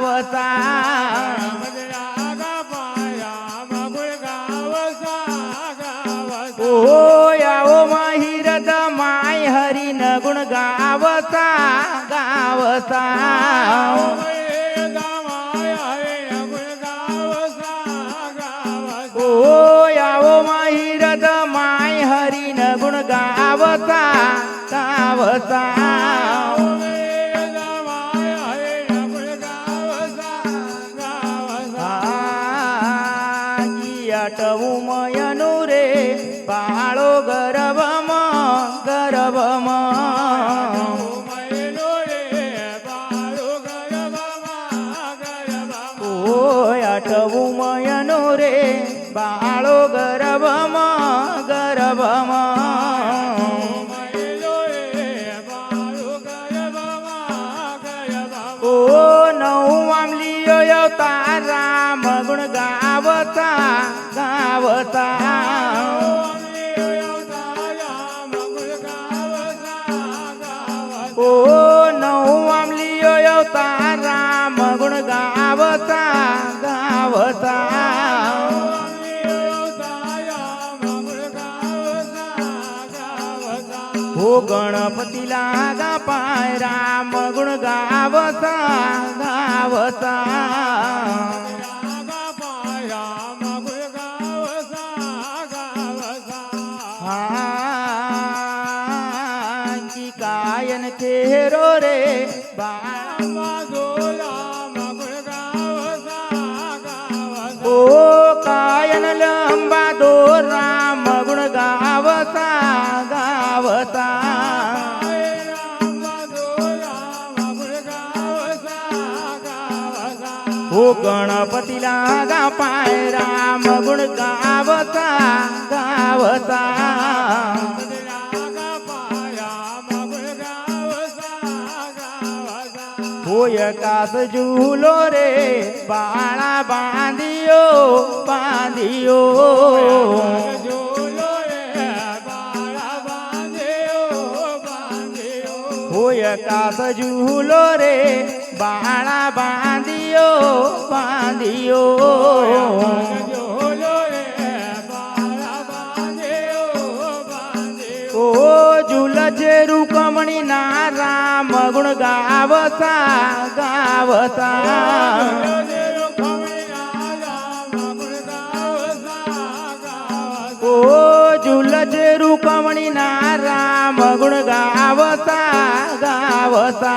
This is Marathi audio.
गावसा ओ यावो माहिरद माय हरी न गुण गावसा गावसा ओ यावो माहिरद माय हरी न गुण गावसा गावसा टवुमयनु रे बाळो गरबम गरबम ओ टवुमयनु रे बाळो गरबम गरबम ओ नवमामलियो अवतार राम गुण गावता गावता ओ नवमामलियो अवतार राम गुण गावता गावता हो गणपतीला गा पाय राम गुण गावता गावता कायन खेरो रे ओ कायन लंबा दो राम गुण गावता गावता ओ गणपतीला गा पाय राम गुण गावता गावता होय कास झूलो रे बाळा बांधियो बांधियो होय कास झूलो रे बाळा बांधियो बांधियो ओ झुलचे रुक्मणी ना राम गुण गावता गावता ओ झुलचे रुक्मणी ना राम गुण गावता गावता